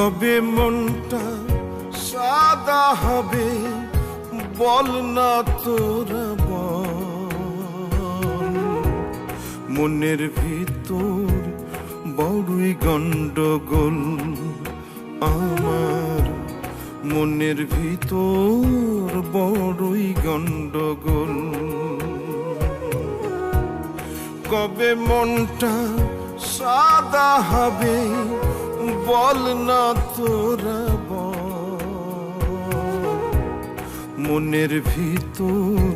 কবে মনটা সাদা হবে বল না তোরা বল, মনের ভিতর বড়ই গন্ডগোল আমার, মনের ভিতর বড়ই গন্ডগোল। কবে মনটা সাদা হবে বল না তোরা বল, মনের ভিতর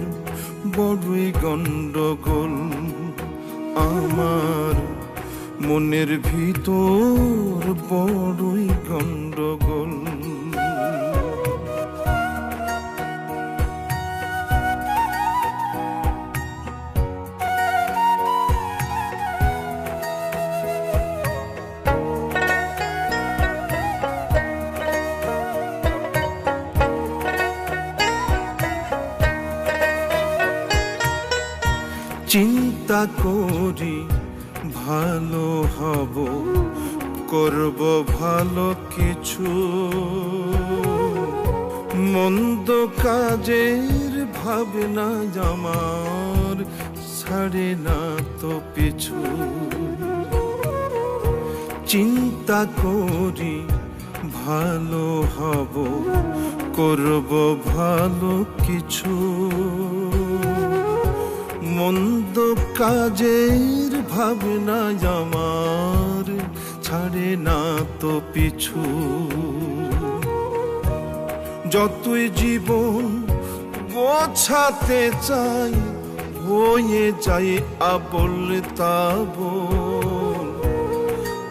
বড়ই গন্ডগোল আমার, মনের ভিতর বড়ই গন্ডগোল। চিন্তা করি ভালো হব, করব ভালো কিছু, মন্দ কাজের ভাবনা আমার ছাড়ে না তো পিছু। চিন্তা করি ভালো হব, করব ভালো কিছু, মন্দ কাজের ভাবনা আমার ছাড়ে না তো পিছু। যতই জীবন গোছাতে চাই হয়ে যায় আবল তাবল,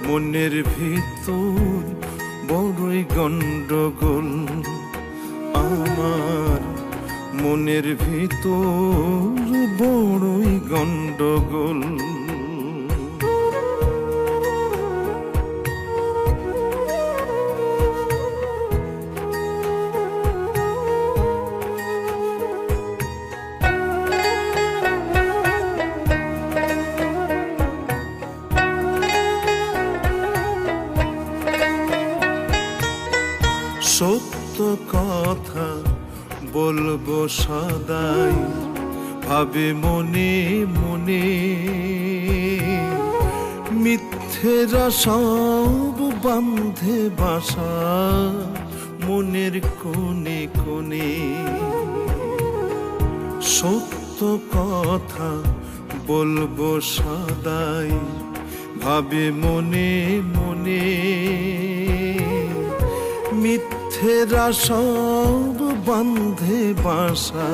মনের ভিতর বড়ই গন্ডগোল আমার, মনের ভিতর বড়ই গন্ডগোল। সত্য কথা বলবো সদাই ভাবে মনে মনে, মিথ্যেরা সব বাঁধে বাসা মনের কোণে কোণে। সত্য কথা বলবো সদাই ভাবে মনে মনে, মিথ্যেরা সব বাঁধে বাসা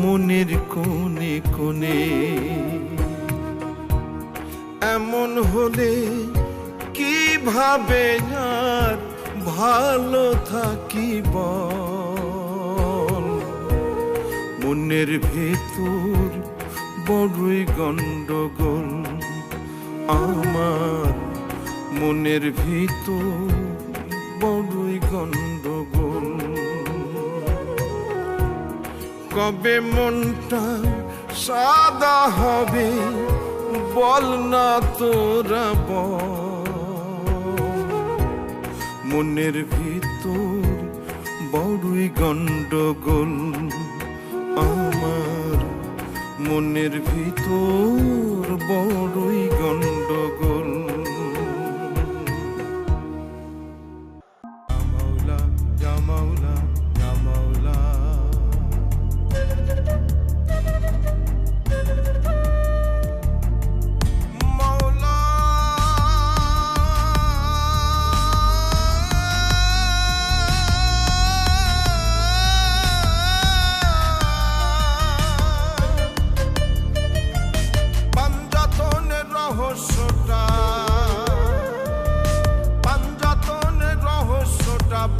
মনের কোণে কোণে। এমন হলে কিভাবে আর ভালো থাকি বল, মনের ভেতর বড়ই গন্ডগোল আমার, মনের ভিতর বড়ই গন্ডগোল। কবে মনটা সাদা হবে বল না তোরা বল, মনের ভিতর বড়ই গন্ডগোল আমার, মনের ভিতর বড়ই গন্ডগোল।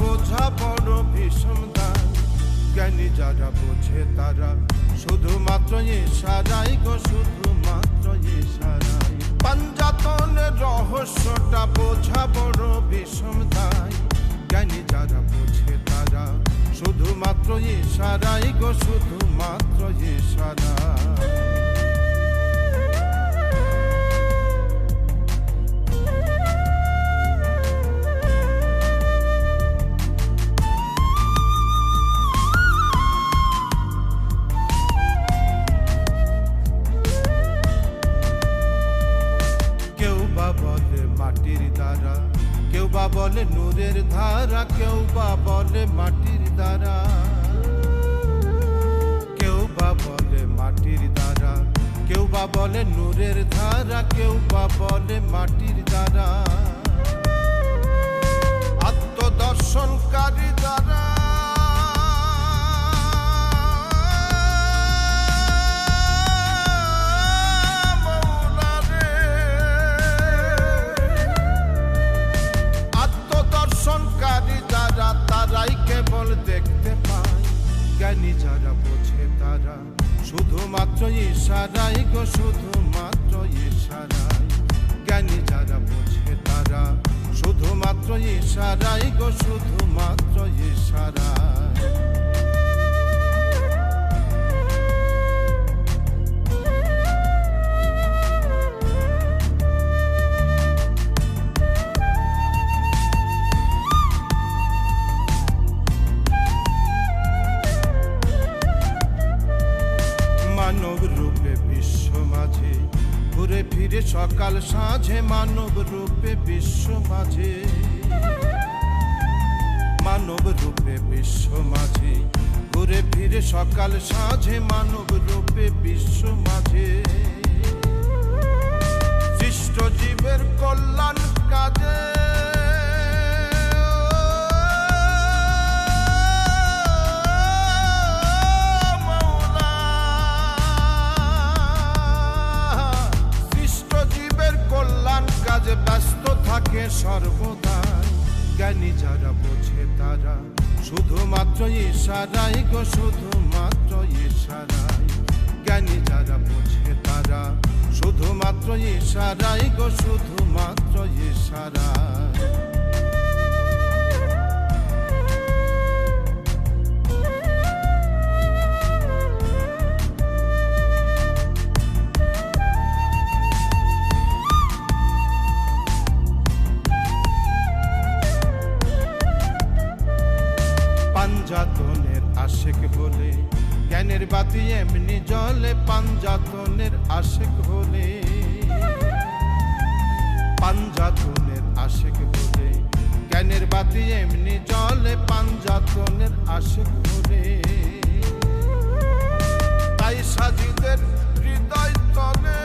বোঝা বড় ভীষণ দান, জ্ঞানী যারা বোঝে তারা শুধুমাত্র ইশারাই গো, শুধুমাত্র ইশারাই। পাঞ্জাতনের রহস্যটা বোঝা বড় ভীষণ দান, জ্ঞানী যারা বোঝে তারা শুধুমাত্র ইশারাই গো, শুধুমাত্র ইশারা। মাটির দ্বারা, কেউ বা বলে নূরের ধারা, কেউ বা বলে মাটির দ্বারা, কেউ বা বলে মাটির দ্বারা, কেউ বা বলে নূরের ধারা, কেউ বা বলে মাটির দ্বারা, আত্মদর্শনকারী দ্বারা, আত্মদর্শনকারী যারা তারাই কেবল দেখতে পায়, জ্ঞানী যারা বোঝে তারা শুধুমাত্র ইশারাই গো, শুধুমাত্র ইশারাই, জ্ঞানী যারা বোঝে তারা শুধুমাত্র ইশারাই গো, শুধুমাত্র ইশারাই। মানব রূপে বিশ্ব মাঝে ঘুরে ফিরে সকাল সাঁঝে, মানব রূপে বিশ্ব মাঝে, মানব রূপে বিশ্ব মাঝে ঘুরে ফিরে সকাল সাঁঝে, মানব রূপে বিশ্ব মাঝে, সৃষ্ট জীবের কল্যাণ কাজে, ব্যস্ত থাকে সর্বদাই, জ্ঞানী যারা বোঝে তারা শুধুমাত্র ইশারাই গো, শুধুমাত্র ইশারাই, জ্ঞানী যারা বোঝে তারা শুধুমাত্র ইশারাই গো, শুধুমাত্র ইশারাই। পাঞ্জাতনের আশেক হলে জ্ঞানের বাতি এমনি জলে, পাঞ্জাতনের আশেক হলে, পাঞ্জাতনের আশেক হলে জ্ঞানের বাতি এমনি জলে, পাঞ্জাতনের আশেক হলে, তাই সাজিদের হৃদয় তলে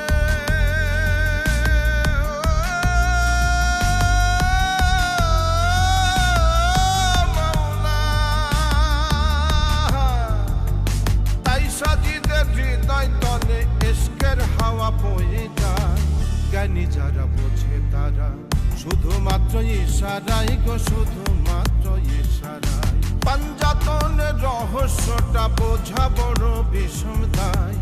হাওয়া বয়ে যায়, জ্ঞানী যারা বোঝে তারা শুধুমাত্র ইশারাই গো, শুধুমাত্র ইশারাই। পাঞ্জাতনের রহস্যটা বোঝা বড় বিষম দায়,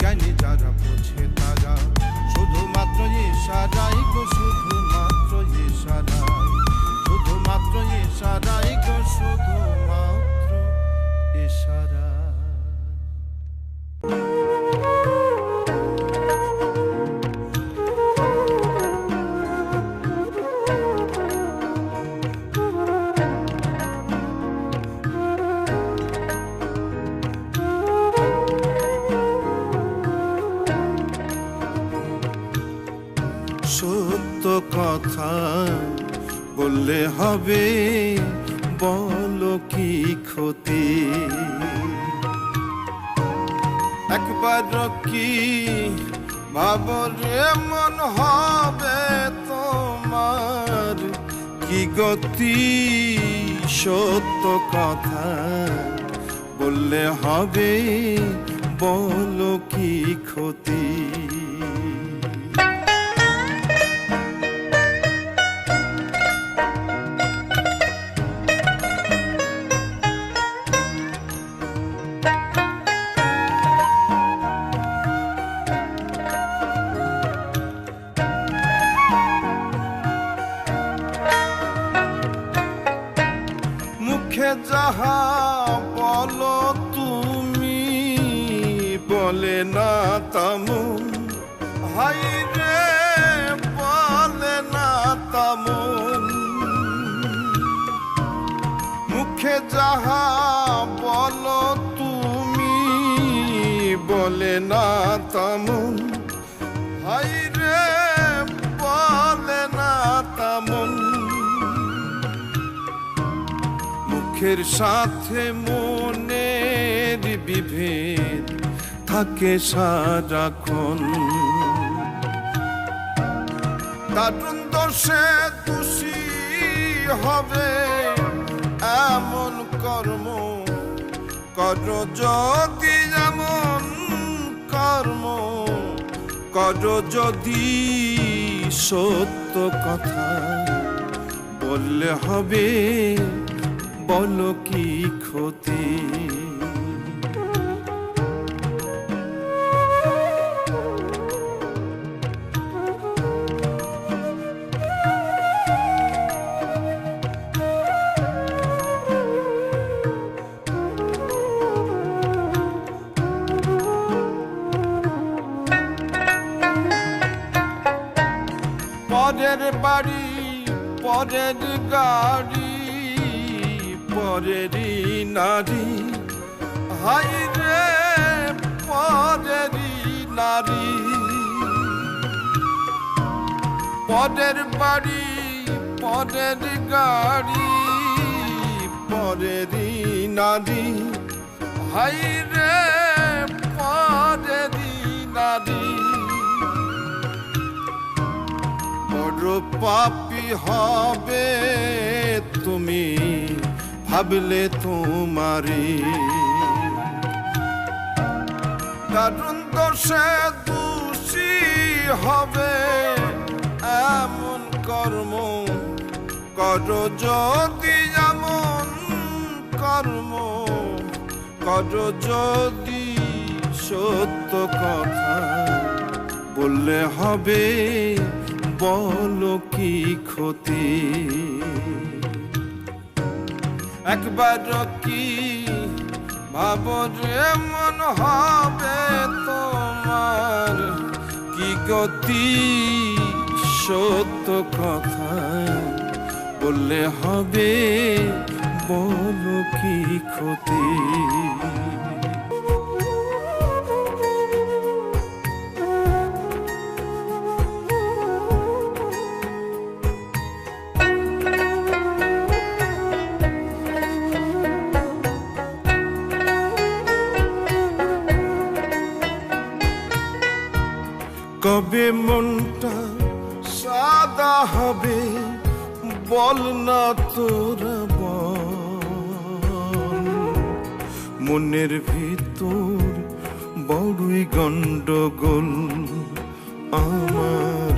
জ্ঞানী যারা বোঝে তারা শুধুমাত্র ইশারাই গো, শুধুমাত্র ইশারাই, শুধুমাত্র ইশারাই গো, শুধুমাত্র ইশারাই। সত্য কথা বললে হবে, বলো কি ক্ষতি, একবার কি ভাবরে মন হবে তোমার কি গতি, সত্য কথা বললে হবে, বলো কি ক্ষতি। মুখে যাহা বলো তুমি, বলে না তেমন, হাই রে বলে না তেমন, মুখে যাহা বলো তুমি, বলে না তেমন, হাই রে বলে না দুঃখের সাথে মনের বিভেদ থাকে সারাক্ষণ। দারুণ দোষে দোষী হবে এমন কর্ম করো যদি, যেমন কর্ম করো যদি। সত্য কথা বললে হবে, বলো কি ক্ষতি। পরের বাড়ি পরের গাড়ি পরেরই নারী, হাই রে পরেরই নারী। পরের বাড়ি পরের গাড়ি পরেরই নারী, হাই রে পরেরই নারী। বড় পাপী হবে তুমি ভাবলে তোমারি, দারুণ দোষে দোষী হবে এমন কর্ম করো যদি, যেমন কর্ম করো যদি। সত্য কথা বললে হবে, বলো কি ক্ষতি। একবার কি ভাবরে মন হবে তোমার কি গতি। সত্য কথা বললে হবে, বলো কি ক্ষতি। কবে মনটা সাদা হবে বল না তোরা বল। মনের ভিতর বড়ই গন্ডগোল আমার,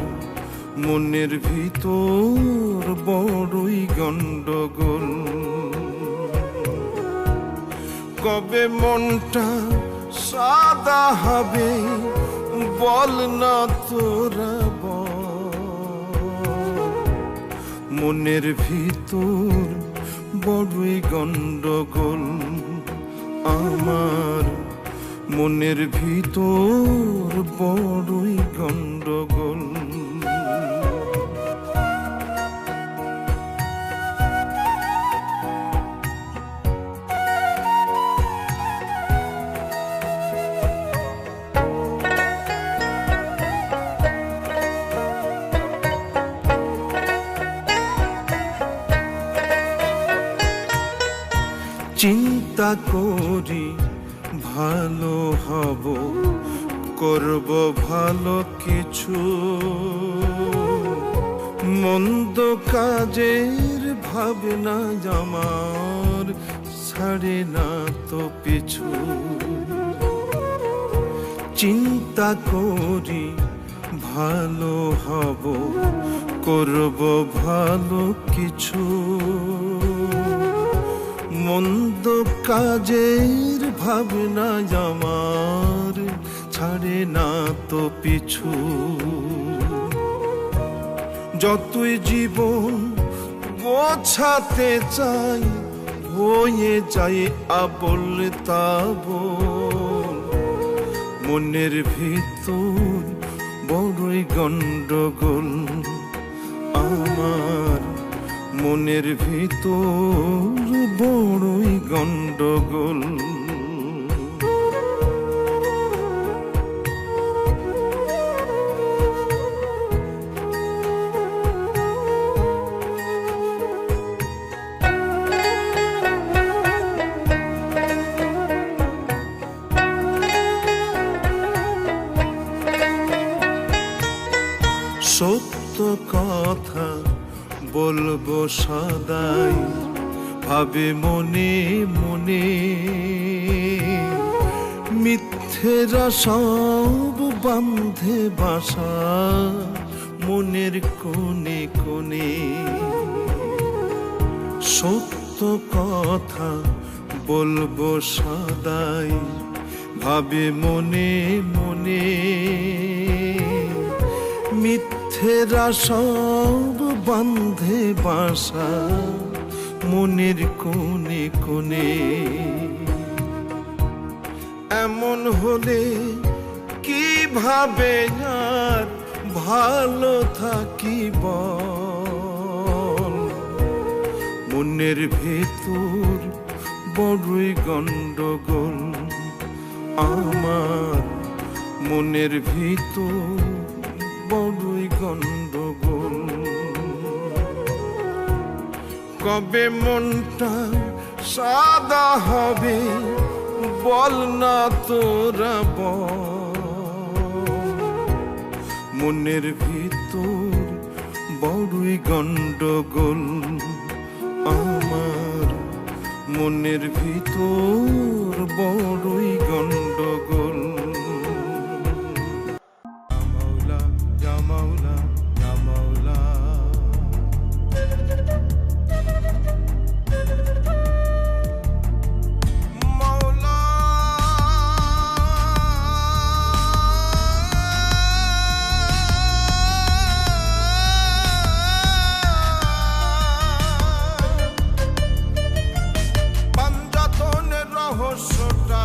মনের ভিতর বড়ই গন্ডগোল। কবে মনটা সাদা হবে বল না তোরা বল। মনের ভিতর বড়ই গন্ডগোল আমার, মনের ভিতর বড়ই গন্ডগোল। চিন্তা করি ভালো হব, করব ভালো কিছু। মন্দ কাজের ভাবনা আমার ছাড়ে না তো পিছু। চিন্তা করি ভালো হব, করব ভালো কিছু। মন্দ কাজের ভাবনা আমার ছাড়ে না তো পিছু। যতই জীবন গোছাতে চাই হয়ে যায় আবল তাবল। মনের ভিতর বড়ই গন্ডগোল আমার, মনের ভিতর বড়ই গন্ডগোল। সত্য কথা বলবো সদাই, ভাবে মনে মনে মিথ্যেরা সব বাঁধে বাসা মনের কোণে কোণে। সত্য কথা বলবো সদাই, ভাবে মনে মনে মিথ্যেরা সব বাঁধে বাসা মনের কোণে কোণে। এমন হলে কিভাবে আর ভালো থাকিব, মনের ভেতর বড়ই গন্ডগোল আমার, মনের ভিতর বড়ই গন্ডগোল। কবে মনটা সাদা হবে বল না তোরা বল, মনের ভিতর বড়ই গন্ডগোল আমার, মনের ভিতর বড়ই গন্ডগোল। মাওলা ইয়া মাওলা ইয়া মাওলা, মাওলা পাঞ্জাতনের রহস্যটা,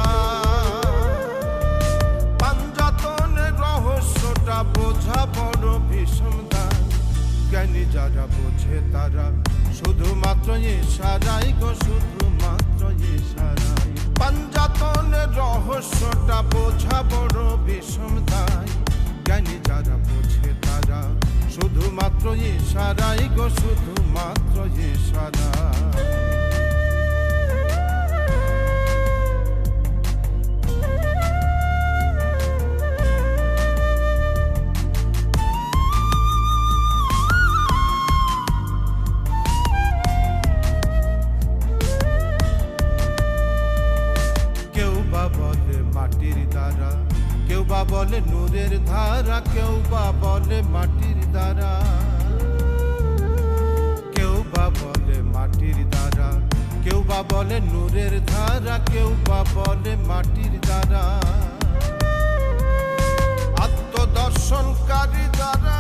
পাঞ্জাতনের রহস্যটা বোঝা বড় ভীষণ দায়। জ্ঞানী যারা বোঝে তারা শুধুমাত্র ইশারাই গো, শুধুমাত্র ইশারাই। পাঞ্জাতনের রহস্যটা বোঝা বড় ভীষণ দায়। জ্ঞানী যারা বোঝে তারা শুধুমাত্র ইশারাই গো, শুধুমাত্র ইশারাই। মাটির দ্বারা কেউ বা বলে নূরের ধারা, কেউ বা বলে মাটির দ্বারা, কেউ বা বলে মাটির দ্বারা, কেউ বা বলে নূরের ধারা, কেউ বা বলে মাটির দ্বারা। আত্মদর্শনকারী দ্বারা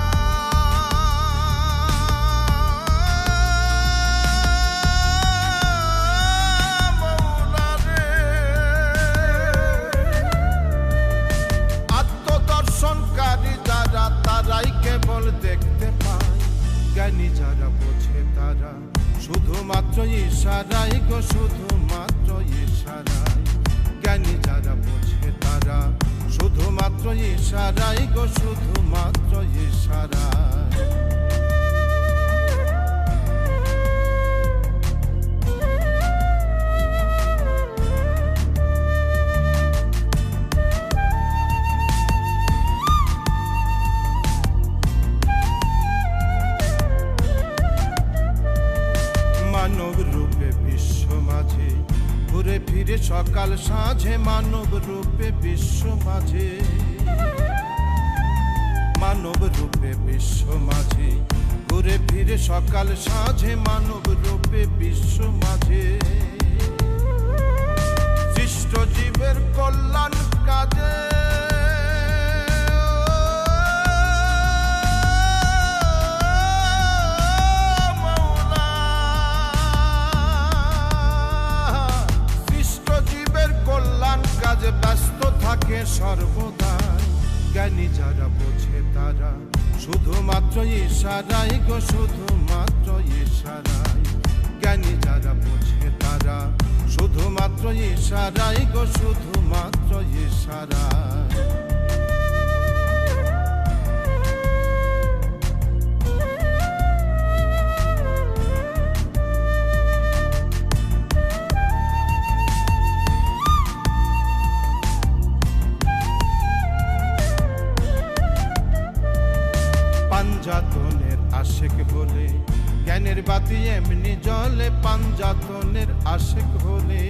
তারাই কেবল দেখতে পায়। জ্ঞানী যারা বোঝে তারা শুধুমাত্র ইশারাই গো, শুধুমাত্র ইশারাই। জ্ঞানী যারা বোঝে তারা শুধুমাত্র ইশারাই গো, শুধুমাত্র ইশারাই। মানব রূপে বিশ্ব মাঝে ঘুরে ফিরে সকাল সাঁঝে, মানব রূপে বিশ্ব মাঝে, মানব রূপে বিশ্ব মাঝে ঘুরে ফিরে সকাল সাঁঝে, মানব রূপে বিশ্ব মাঝে। সৃষ্ট জীবের কল্যাণ কাজে ব্যস্ত থাকে সর্বদাই। জ্ঞানী যারা বোঝে তারা শুধুমাত্র ইশারাই গো, শুধুমাত্র ইশারাই। জ্ঞানী যারা বোঝে তারা শুধুমাত্র ইশারাই গো, শুধুমাত্র ইশারাই। পাঞ্জাতনের আশেক হলে জ্ঞানের বাতি এমনি জলে, পাঞ্জাতনের আশেক হলে,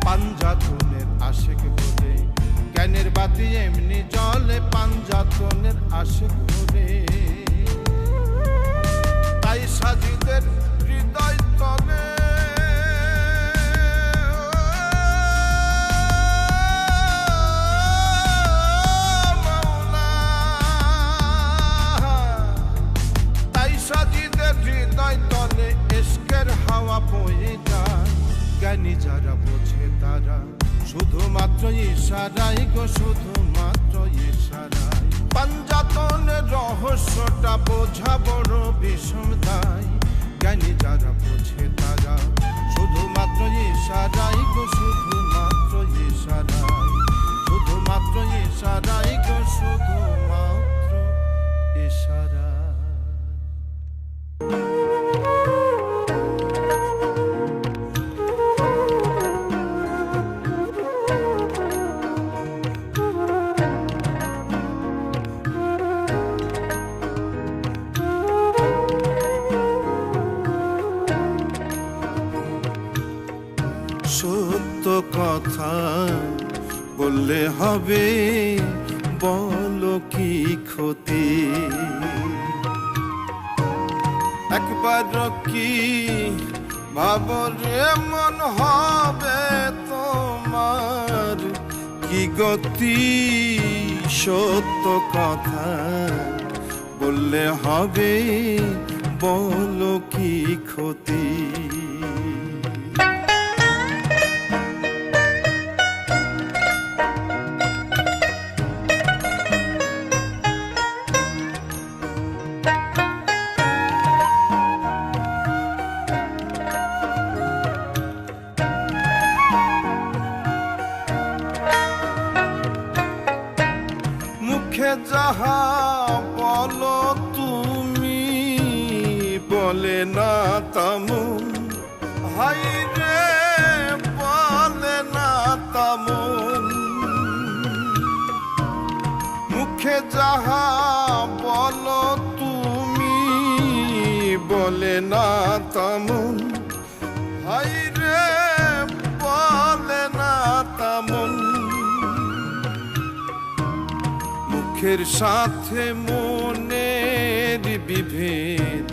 পাঞ্জাতনের আশেক হলে জ্ঞানের বাতি এমনি জলে, পাঞ্জাতনের আশেক হলে। তাই সাজিদের হৃদয় তলে হাওয়া বয়ে যায়। জ্ঞানী যারা বোঝে তারা শুধুমাত্র ইশারাই গো, শুধুমাত্র ইশারাই। পাঞ্জাতনের রহস্যটা বোঝা বড় বিষম দায়। জ্ঞানী যারা বোঝে তারা শুধুমাত্র ইশারাই গো, শুধুমাত্র ইশারাই, শুধুমাত্র ইশারাই গো, শুধুমাত্র ইশারা। সত্য কথা বললে হবে, বলো কি ক্ষতি? একবার কি ভাবরে মন হবে তোমার কি গতি? সত্য কথা বললে হবে, বলো কি ক্ষতি? মুখে যাহা বলো তুমি, বলে না তেমন, হাই রে বলে না তেমন। মুখে যাহা বলো তুমি, বলে না তেমন, হাই রে বলে না তেমন। মুখের সাথে মনের বিভেদ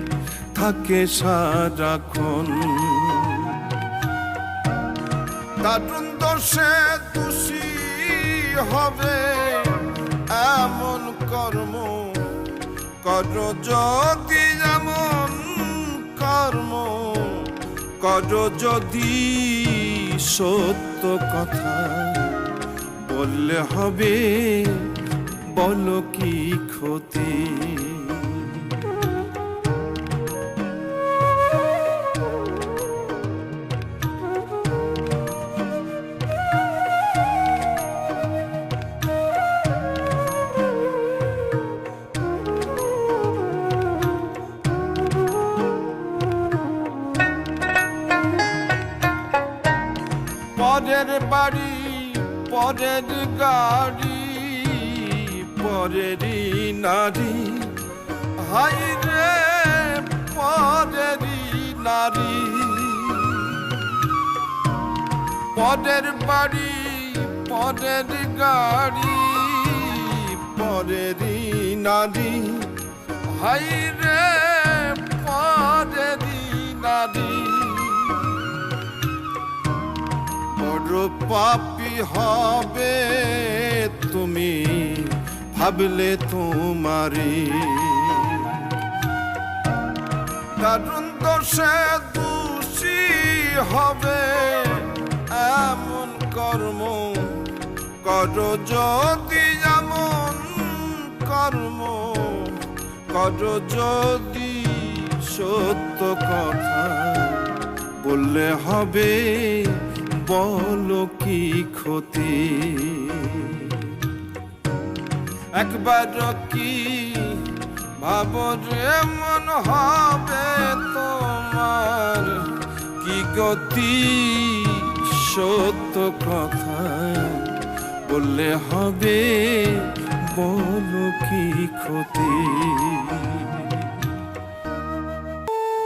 থাকে সারাক্ষণ। দারুণ দোষে দোষী হবে এমন কর্ম করো যদি, এমন কর্ম করো যদি। সত্য কথা বললে হবে, বলো কি ক্ষতি? পরের বাড়ি পরের গাড়ি, পরেরই নারী, হাই রে পরেরই নারী। পরের বাড়ি পরের গাড়ি, পরেরই নারী, হাই রে পরেরই নারী। বড় পাপী হবে তুমি ভাবলে তোমারি, দারুণ দোষে দোষী হবে এমন কর্ম করো যদি, এমন কর্ম করো যদি। সত্য কথা বললে হবে, বলো কি ক্ষতি? একবার কি ভাবরে মন হবে তোমার কি গতি? সত্য কথা বললে হবে, বলো কি ক্ষতি